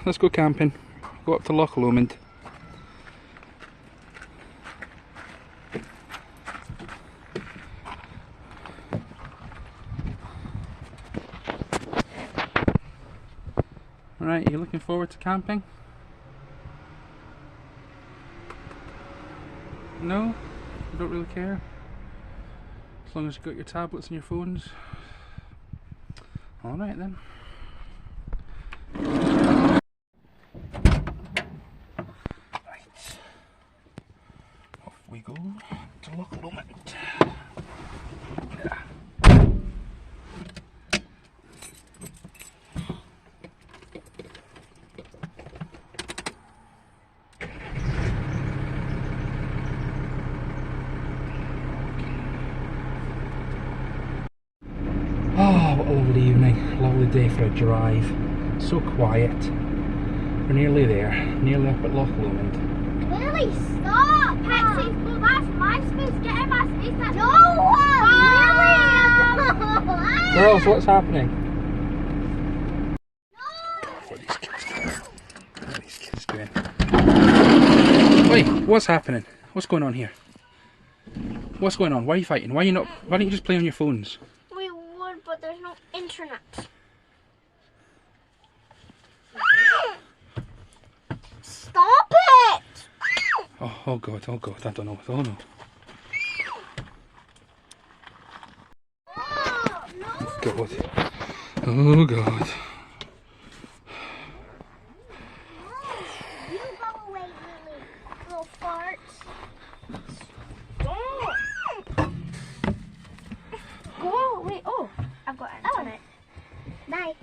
let's go camping. Go up to Loch Lomond. Alright, are you looking forward to camping? No? You don't really care? As long as you've got your tablets and your phones? Alright then. Right. Off we go to Loch Lomond. Oh, what a lovely evening, lovely day for a drive. So quiet. We're nearly there, nearly up at Loch Lomond. Really? Stop! Pexy, well, that's my space. Get in my space. That's no! Really? Girls, what's happening? No! What are these kids doing? What are these kids doing? Wait, what's happening? What's going on here? What's going on? Why are you fighting? Why don't you just play on your phones? We would, but there's no internet. Stop it! Oh god, I don't know. Oh no. Oh, no! God. Oh god. You go away, Lily. Little farts. Go away. Oh, I've got internet. Bye.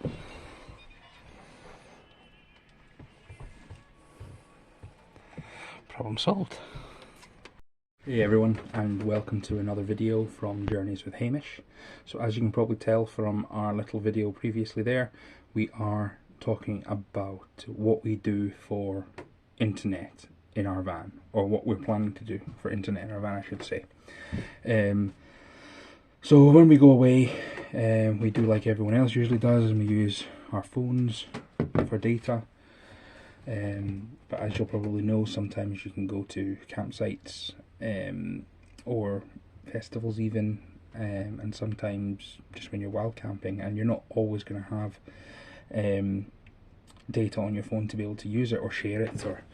Problem solved. Hey everyone, and welcome to another video from Journeys with Hamish. So as you can probably tell from our little video previously there, we are talking about what we do for internet in our van, or what we're planning to do for internet in our van, I should say. So when we go away, we do like everyone else usually does, and we use our phones for data. But as you'll probably know, sometimes you can go to campsites or festivals even, and sometimes just when you're wild camping, and you're not always going to have data on your phone to be able to use it or share it or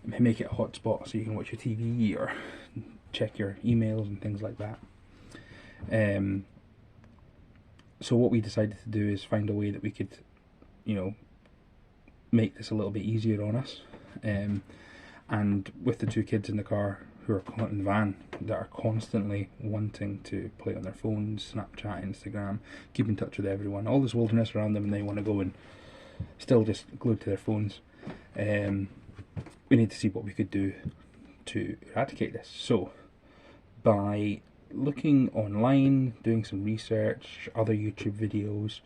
make it a hotspot so you can watch your TV or check your emails and things like that. So what we decided to do is find a way that we could, make this a little bit easier on us, and with the two kids in the car who are in the van that are constantly wanting to play on their phones, Snapchat, Instagram, keep in touch with everyone, all this wilderness around them, and they want to go and still just glued to their phones. We need to see what we could do to eradicate this. So by looking online, doing some research, other YouTube videos,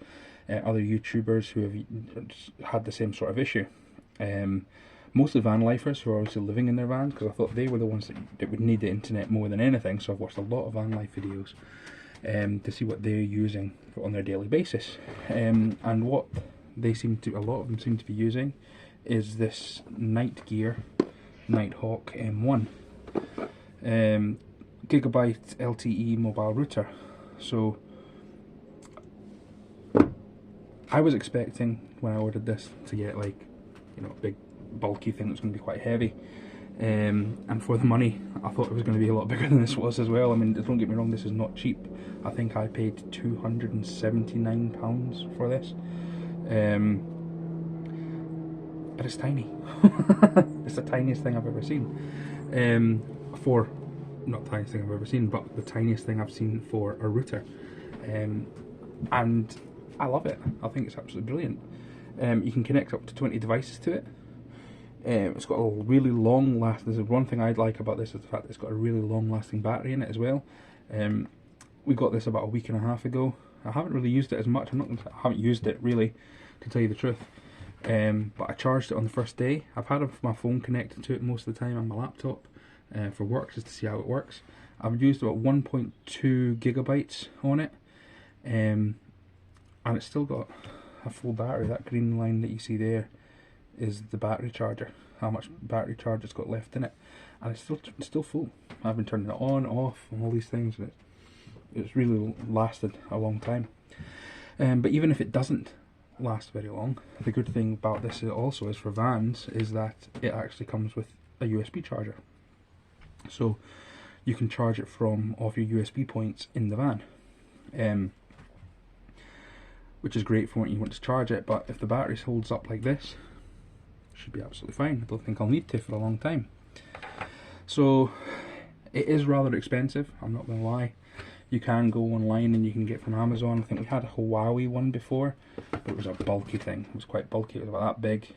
other YouTubers who have had the same sort of issue, mostly van lifers who are obviously living in their vans, because I thought they were the ones that would need the internet more than anything. So I've watched a lot of van life videos to see what they're using on their daily basis, and what a lot of them seem to be using is this NetGear NightHawk M1 gigabyte LTE mobile router. So I was expecting when I ordered this to get a big bulky thing that's going to be quite heavy, and for the money I thought it was going to be a lot bigger than this was as well. I mean, don't get me wrong, this is not cheap. I think I paid £279 for this, but it's tiny. It's the tiniest thing I've ever seen, not the tiniest thing I've ever seen, but the tiniest thing I've seen for a router, and I love it. I think it's absolutely brilliant. You can connect up to 20 devices to it. It's got a really long There's one thing I'd like about this is the fact that it's got a really long lasting battery in it as well. We got this about a week and a half ago. I haven't really used it as much. I haven't used it really, to tell you the truth. But I charged it on the first day. I've had my phone connected to it most of the time on my laptop for work, just to see how it works. I've used about 1.2 gigabytes on it, and it's still got a full battery. That green line that you see there is the battery charger, how much battery charge it's got left in it, and it's still full. I've been turning it on, off, and all these things, and it's really lasted a long time. But even if it doesn't last very long, the good thing about this also is for vans is that it actually comes with a USB charger, so you can charge it from off your USB points in the van, which is great for when you want to charge it. But if the battery holds up like this, it should be absolutely fine. I don't think I'll need to for a long time. So it is rather expensive, I'm not going to lie. You can go online and you can get from Amazon. I think we had a Huawei one before, but it was a bulky thing. It was quite bulky, it was about that big.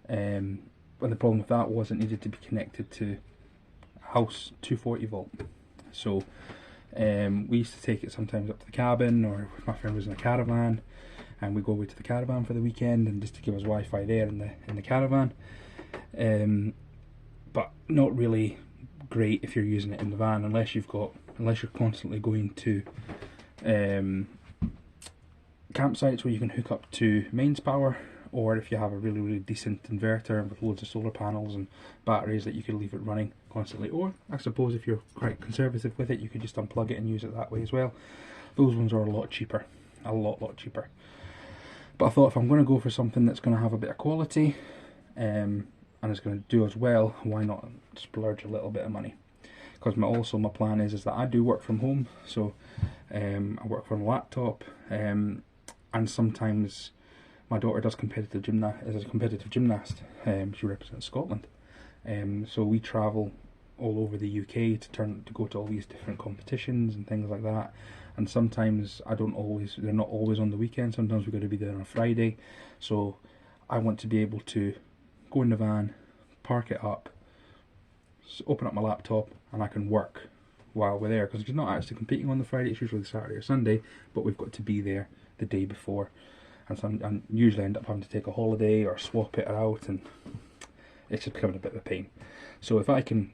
But the problem with that was it needed to be connected to a house 240 volt. So we used to take it sometimes up to the cabin, or if my friend was in a caravan, and we go away to the caravan for the weekend, and just to give us Wi-Fi there in the caravan. But not really great if you're using it in the van, unless you're constantly going to campsites where you can hook up to mains power, or if you have a really decent inverter with loads of solar panels and batteries that you could leave it running constantly. Or I suppose if you're quite conservative with it, you could just unplug it and use it that way as well. Those ones are a lot cheaper, a lot cheaper. But I thought, if I'm going to go for something that's going to have a bit of quality and it's going to do as well, why not splurge a little bit of money? Because my plan is that I do work from home, so I work from a laptop, and sometimes my daughter does is a competitive gymnast. She represents Scotland, so we travel all over the UK to go to all these different competitions and things like that. And sometimes they're not always on the weekend. Sometimes we've got to be there on a Friday, so I want to be able to go in the van, park it up, open up my laptop, and I can work while we're there, because you're not actually competing on the Friday, it's usually Saturday or Sunday, but we've got to be there the day before, and usually end up having to take a holiday or swap it out, and it's just becoming a bit of a pain. So if I can,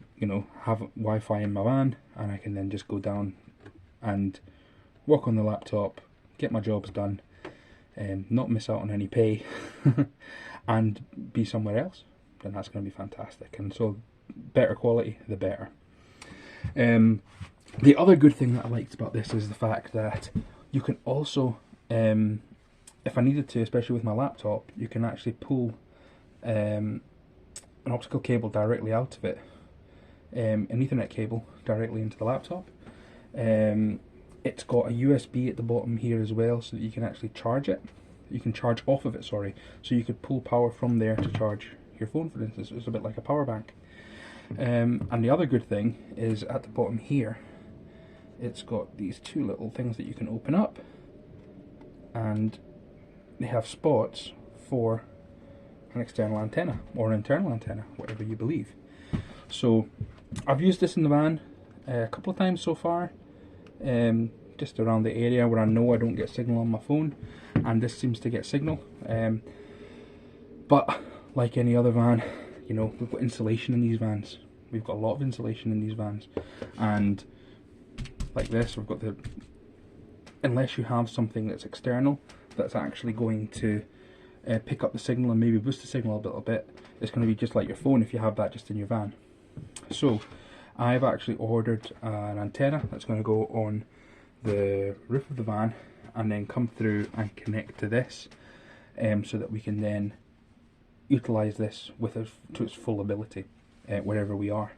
have Wi-Fi in my van, and I can then just go down and work on the laptop, get my jobs done, not miss out on any pay, and be somewhere else, then that's going to be fantastic. And so better quality, the better. The other good thing that I liked about this is the fact that you can also, if I needed to, especially with my laptop, you can actually pull an optical cable directly out of it, an Ethernet cable directly into the laptop. It's got a USB at the bottom here as well, so that you can actually charge it. You can charge off of it, sorry. So you could pull power from there to charge your phone, for instance. It's a bit like a power bank. And the other good thing is at the bottom here, it's got these two little things that you can open up, and they have spots for an external antenna or an internal antenna, whatever you believe. So I've used this in the van a couple of times so far, just around the area where I know I don't get signal on my phone, and this seems to get signal. But like any other van, we've got insulation in these vans. We've got a lot of insulation in these vans, and like this, we've got unless you have something that's external, that's actually going to pick up the signal and maybe boost the signal a little bit, it's going to be just like your phone if you have that just in your van. So I've actually ordered an antenna that's going to go on the roof of the van and then come through and connect to this, so that we can then utilise this to its full ability wherever we are.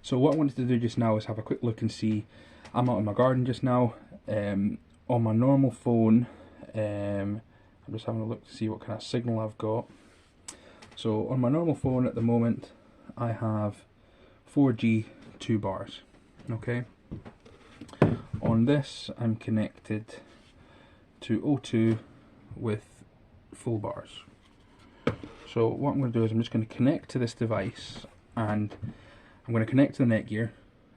So what I wanted to do just now is have a quick look and see. I'm out in my garden just now. On my normal phone, I'm just having a look to see what kind of signal I've got. So on my normal phone at the moment, I have 4G 2 bars. Okay. On this, I'm connected to O2 with full bars. So what I'm going to do is I'm just going to connect to this device, and I'm going to connect to the NetGear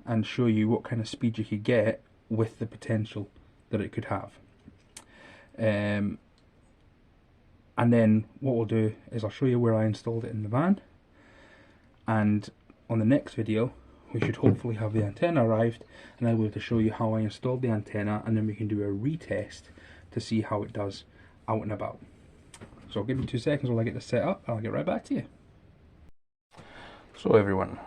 and show you what kind of speed you could get with the potential that it could have. And then what we'll do is I'll show you where I installed it in the van, and on the next video we should hopefully have the antenna arrived, and I'll be able to show you how I installed the antenna, and then we can do a retest to see how it does out and about. So give me 2 seconds while I get this set up and I'll get right back to you. So everyone,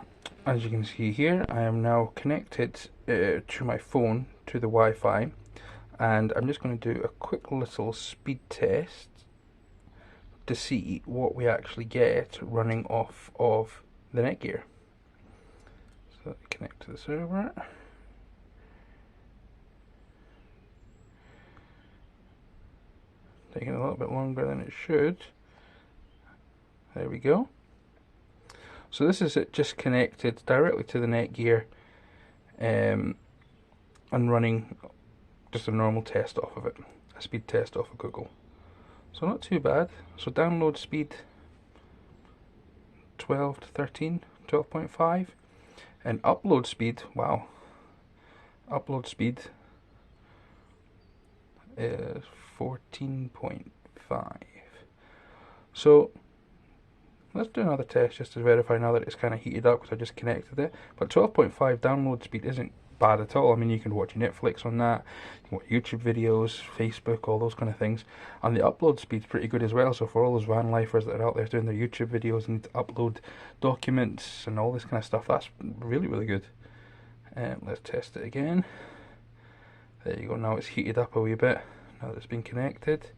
as you can see here, I am now connected to my phone to the Wi-Fi, and I'm just going to do a quick little speed test to see what we actually get running off of the NetGear. So let me connect to the server. Taking a little bit longer than it should. There we go. So this is it, just connected directly to the NetGear, and running just a normal test off of it, a speed test off of Google. So not too bad. So download speed 12 to 13, 12.5, and upload speed, wow, upload speed is 14.5. So let's do another test just to verify now that it's kind of heated up, because I just connected it. But 12.5 download speed isn't bad at all. I mean, you can watch Netflix on that, you can watch YouTube videos, Facebook, all those kind of things. And the upload speed's pretty good as well. So for all those van lifers that are out there doing their YouTube videos and need to upload documents and all this kind of stuff, that's really, really good. Let's test it again. There you go, now it's heated up a wee bit, now that it's been connected.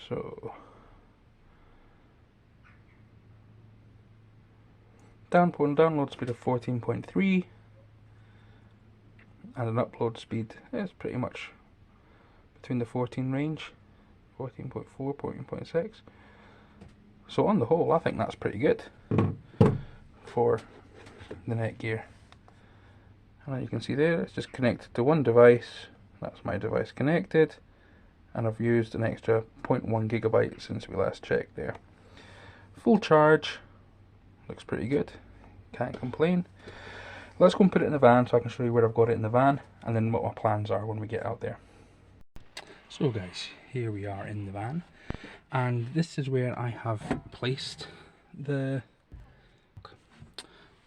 So download speed of 14.3 and an upload speed is pretty much between the 14 range, 14.4, 14.6. So on the whole, I think that's pretty good for the NetGear. And you can see there, it's just connected to one device. That's my device connected, and I've used an extra 0.1 gigabyte since we last checked there. Full charge, looks pretty good, can't complain. Let's go and put it in the van so I can show you where I've got it in the van, and then what my plans are when we get out there. So guys, here we are in the van, and this is where I have placed the...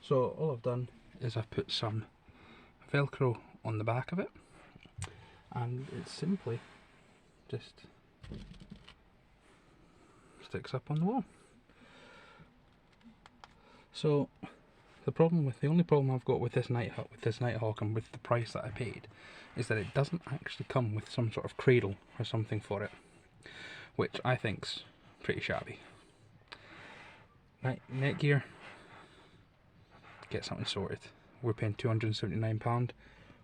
So all I've done is I've put some Velcro on the back of it, and it simply just sticks up on the wall. So the only problem I've got with this NightHawk and with the price that I paid is that it doesn't actually come with some sort of cradle or something for it, which I think's pretty shabby. NetGear, get something sorted. We're paying £279,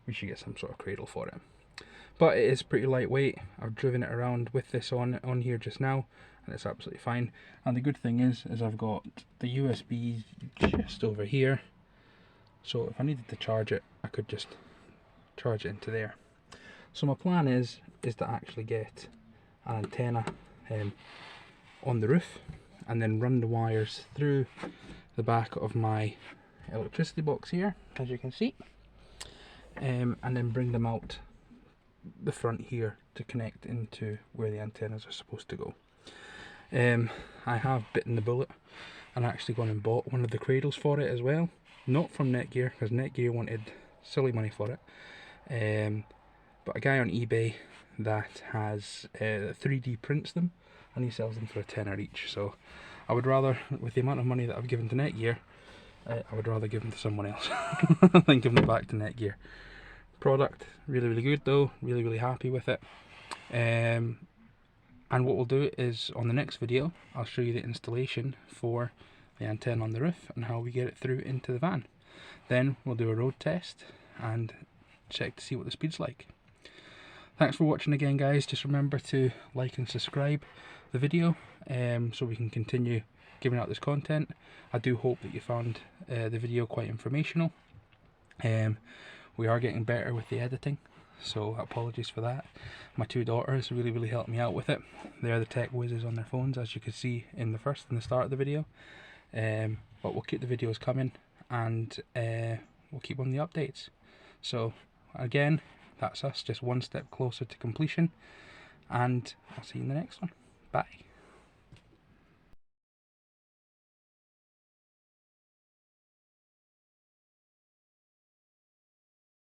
we should get some sort of cradle for it. But it is pretty lightweight. I've driven it around with this on here just now, and it's absolutely fine. And the good thing is I've got the USB just over here, so if I needed to charge it, I could just charge it into there. So my plan is to actually get an antenna on the roof, and then run the wires through the back of my electricity box here, as you can see, and then bring them out the front here to connect into where the antennas are supposed to go. I have bitten the bullet and actually gone and bought one of the cradles for it as well, not from NetGear, because NetGear wanted silly money for it, but a guy on eBay that has 3D prints them, and he sells them for £10 each. So I would rather, with the amount of money that I've given to NetGear, I would rather give them to someone else than give them back to NetGear. Product really, really good though, really happy with it. And what we'll do is on the next video I'll show you the installation for the antenna on the roof and how we get it through into the van. Then we'll do a road test and check to see what the speed's like. Thanks for watching again guys. Just remember to like and subscribe the video so we can continue giving out this content. I do hope that you found the video quite informational. We are getting better with the editing, so apologies for that. My two daughters really helped me out with it. They're the tech whizzes on their phones, as you could see in the start of the video. But we'll keep the videos coming, and we'll keep on the updates. So again, that's us, just one step closer to completion, and I'll see you in the next one. Bye.